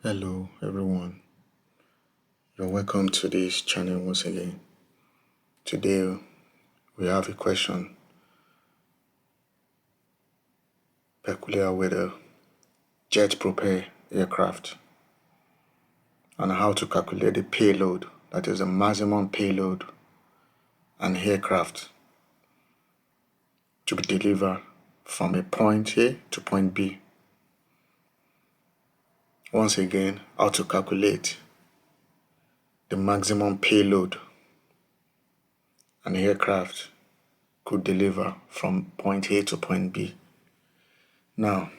Hello everyone, you're welcome to this channel once again. Today we have a question peculiar with a jet propelled aircraft and how to calculate the payload, that is the maximum payload an aircraft to be delivered from a point A to point B. Once again, how to calculate the maximum payload an aircraft could deliver from point A to point B. Now,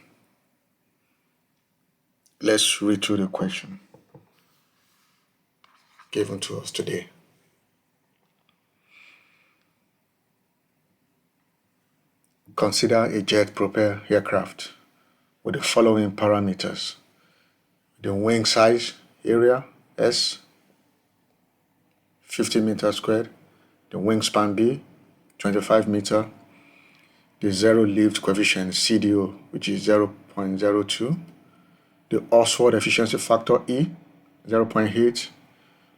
let's read through the question given to us today. Consider a jet-propelled aircraft with the following parameters: the wing size area S 50 meters squared, the wingspan B 25 meters, the zero lift coefficient CDO, which is 0.02, the Oswald efficiency factor E 0.8,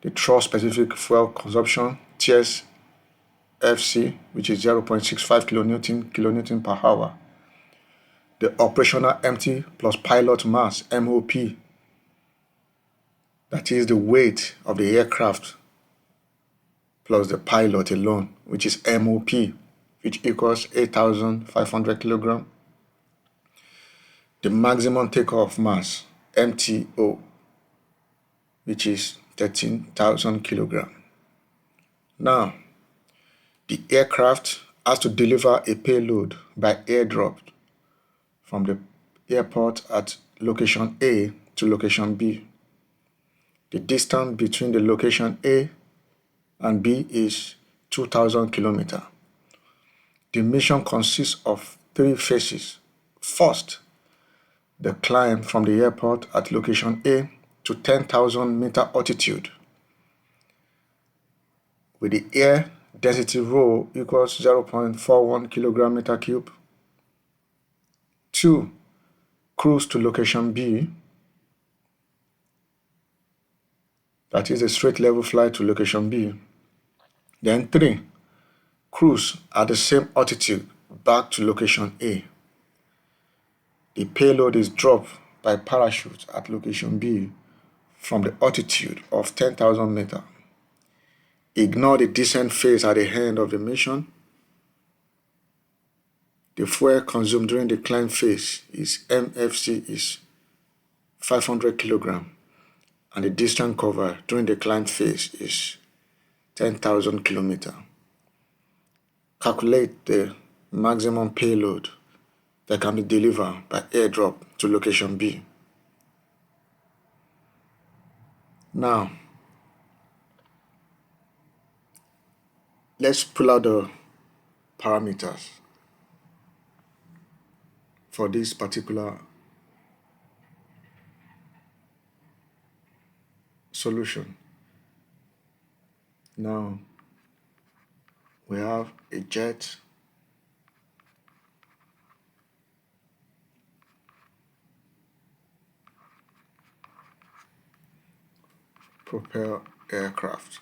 the thrust specific fuel consumption TSFC, which is 0.65 kilonewton per hour, the operational empty plus pilot mass MOP, that is the weight of the aircraft plus the pilot alone, which is MOP, which equals 8,500 kilograms. The maximum takeoff mass MTO, which is 13,000 kilograms. Now, the aircraft has to deliver a payload by airdrop from the airport at location A to location B. The distance between the location A and B is 2,000 kilometers. The mission consists of three phases. First, the climb from the airport at location A to 10,000 meter altitude with the air density rho equals 0.41 kilogram meter cube. 2. Cruise to location B, that is a straight level flight to location B. Then 3. Cruise at the same altitude back to location A. The payload is dropped by parachute at location B from the altitude of 10,000 meters. Ignore the descent phase at the end of the mission. The fuel consumed during the climb phase is MFC is 500 kilograms, and the distance covered during the climb phase is 10,000 kilometers. Calculate the maximum payload that can be delivered by airdrop to location B. Now, let's pull out the parameters for this particular solution. Now, we have a jet propelled aircraft.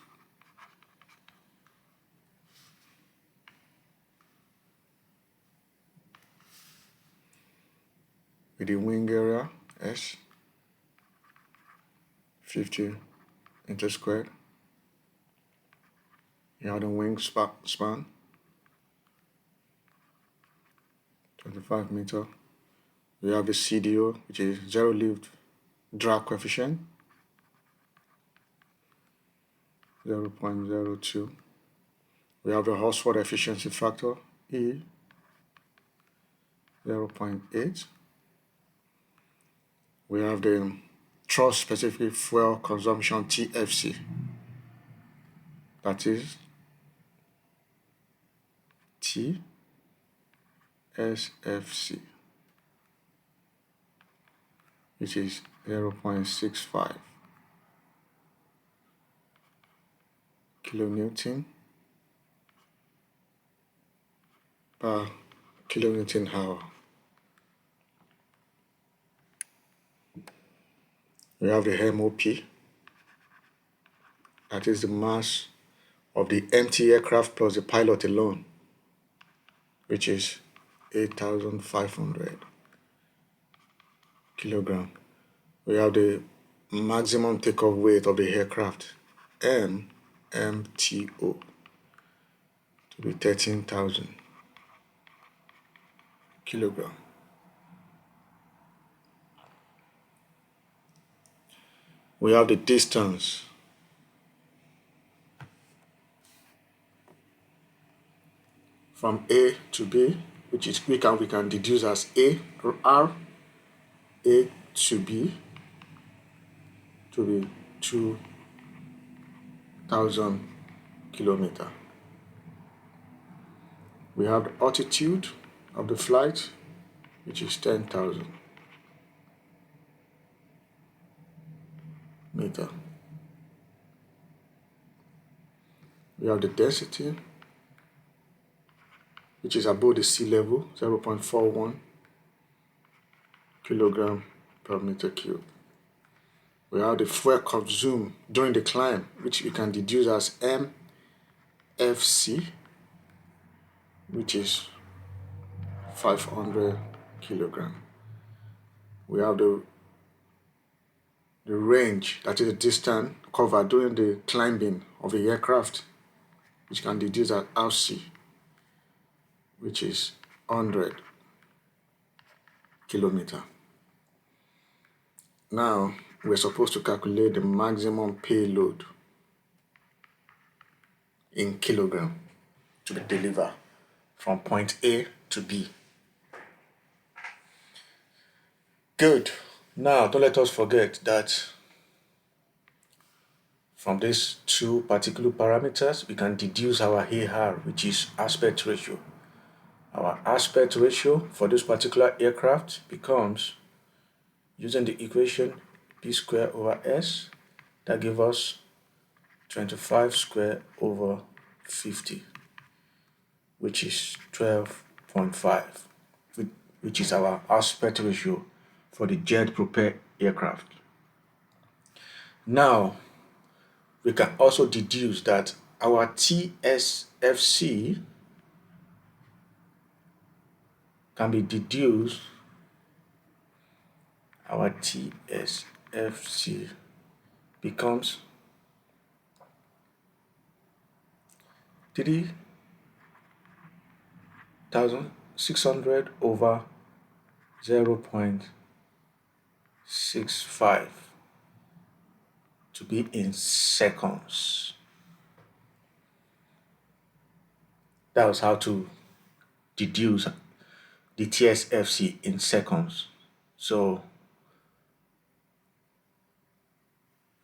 With the wing area S 50 meters squared. You have the wing span 25 meters. We have the CDO, which is zero lift drag coefficient 0.02. We have the Oswald efficiency factor E 0.8. We have the thrust specific fuel consumption TFC, that is TSFC, which is 0.65 kilonewton per kilonewton hour. We have the MOP, that is the mass of the empty aircraft plus the pilot alone, which is 8,500 kilogram. We have the maximum takeoff weight of the aircraft, MTO, to be 13,000 kilogram. We have the distance from A to B, which is we can deduce as A to B to be 2,000 kilometer. We have the altitude of the flight, which is 10,000 meter. We have the density, which is above the sea level, 0.41 kilogram per meter cube. We have the fuel consumed during the climb, which we can deduce as MFC, which is 500 kilogram. We have the range, that is the distance covered during the climbing of the aircraft, which can deduce as RC, which is 100 kilometer. Now we're supposed to calculate the maximum payload in kilogram to be delivered from point A to B. Good. Now don't let us forget that from these two particular parameters we can deduce our AR, which is aspect ratio. Our aspect ratio for this particular aircraft becomes, using the equation p squared over s, that gives us 25 squared over 50, which is 12.5, which is our aspect ratio for the jet propelled aircraft. Now we can also deduce that our TSFC can be deduced. Our TSFC becomes 3,600 over 0.65 to be in seconds. That was how to deduce the TSFC in seconds. So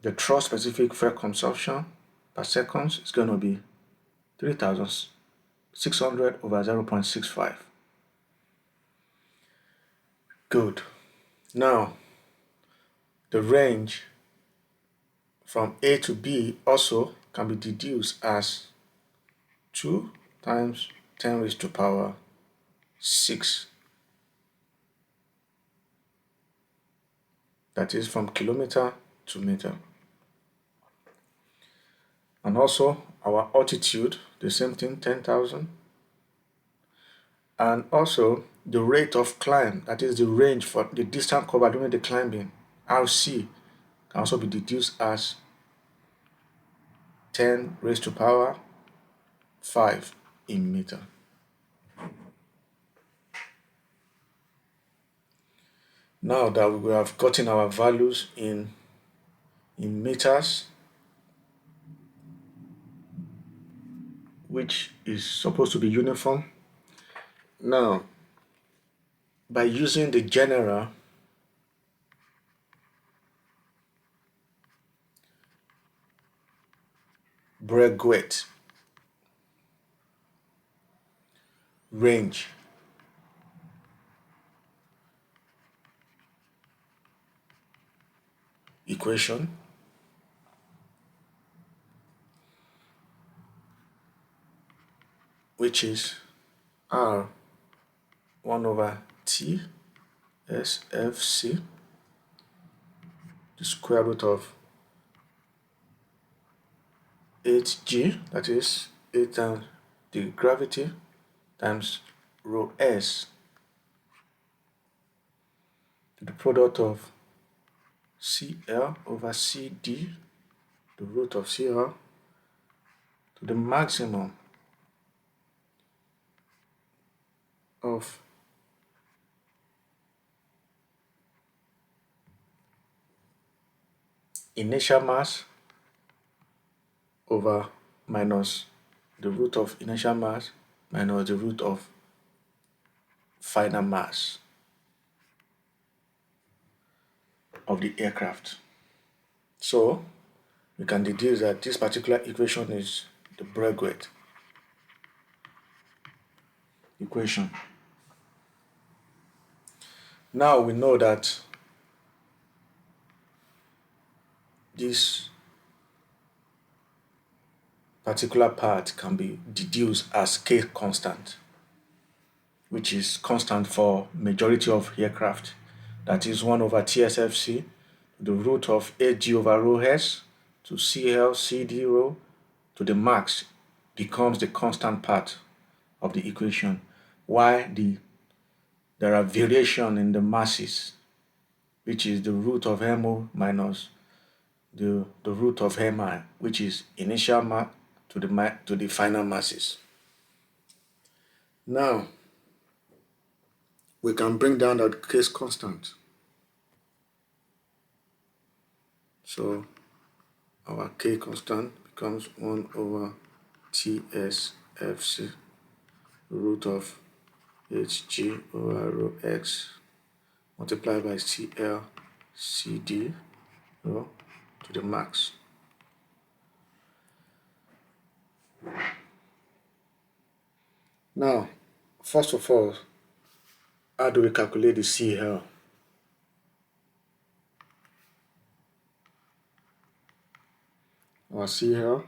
the thrust specific fuel consumption per seconds is going to be 3,600 over 0.65. Good. Now the range from A to B also can be deduced as 2 times 10 raised to power 6. That is from kilometer to meter. And also our altitude, the same thing, 10,000. And also the rate of climb, that is the range for the distance covered during the climbing, RC, can also be deduced as 10 raised to power 5 in meter. Now that we have gotten our values in meters, which is supposed to be uniform, now by using the general Breguet Range Equation, which is R 1 over T SFC the square root of 8g, that is 8 times the gravity times rho s, to the product of CL over CD, the root of CL, to the maximum of initial mass over minus the root of initial mass minus the root of final mass of the aircraft. So we can deduce that this particular equation is the Breguet equation. Now we know that this particular part can be deduced as K constant, which is constant for majority of aircraft. That is 1 over TSFC, the root of 8g over rho s to CL CD rho to the max becomes the constant part of the equation. While there are variation in the masses, which is the root of MO minus the root of MI, which is initial mass to the final masses. Now we can bring down that case constant. So our K constant becomes 1 over TSFC root of HG over rho x multiplied by CL CD rho to the max. Now, first of all, how do we calculate the CL? Our CL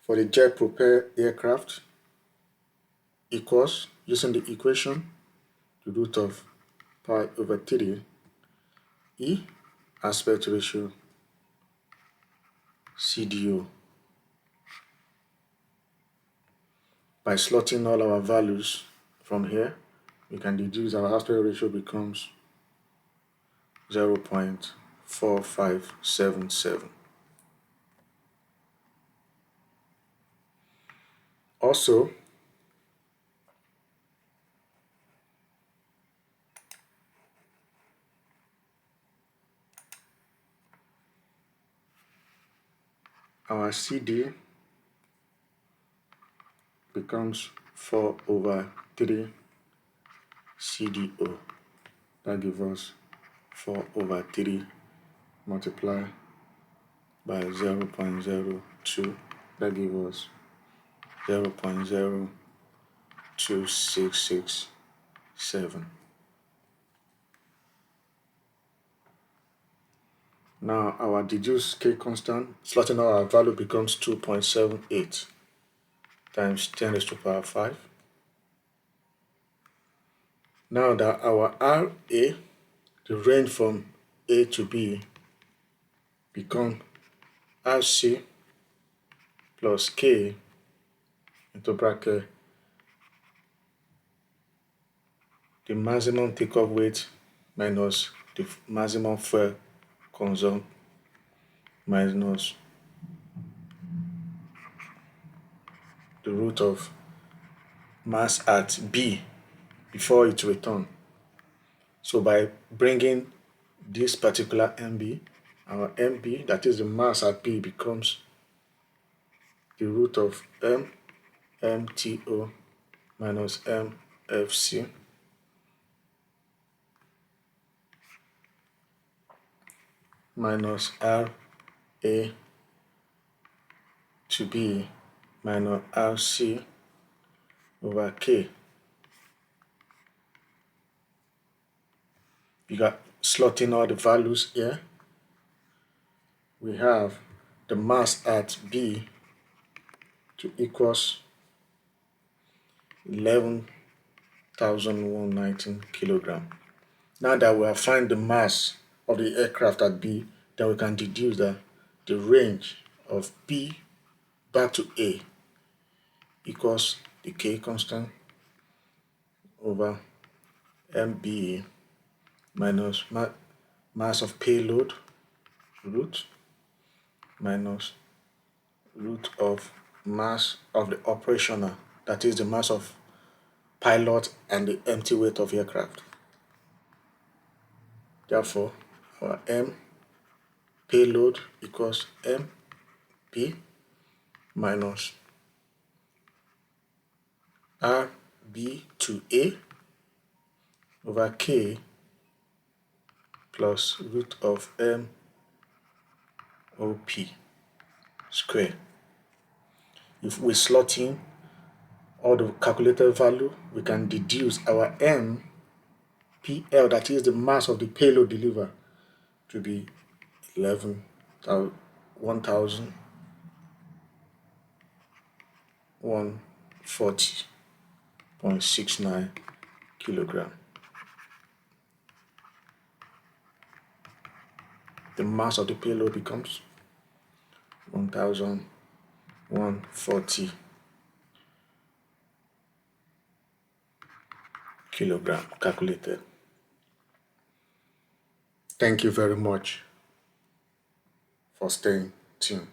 for the jet propelled aircraft equals, using the equation, the root of pi over 3 E aspect ratio CDO. By slotting all our values from here, we can deduce our aspect ratio becomes 0.4577. Also, our CD becomes 4 over 3 CDO. That gives us 4 over 3 multiplied by 0.02. That gives us 0.02667. Now our deduced K constant, slotting out our value, becomes 2.78 times 10 raised to the power 5. Now that our RA, the range from A to B, become RC plus K into bracket the maximum takeoff weight minus the maximum fuel consumed minus the root of mass at B before it return. So by bringing this particular MB, our MB, that is the mass at B, becomes the root of MTO minus MFC minus RA to B minus RC over K. You got slotting all the values here. We have the mass at B to equals 11,119 kilogram. Now that we have found the mass of the aircraft at B, then we can deduce that the range of B back to A equals the K constant over MBA minus mass of payload root minus root of mass of the operational, that is the mass of pilot and the empty weight of aircraft. Therefore, our M payload equals MP minus RB to A over K plus root of MOP square. If we slot in all the calculated value, we can deduce our MPL, that is the mass of the payload delivered, to be 11,140.69 kilogram. The mass of the payload becomes 1,140 kilogram calculated. Thank you very much for staying tuned.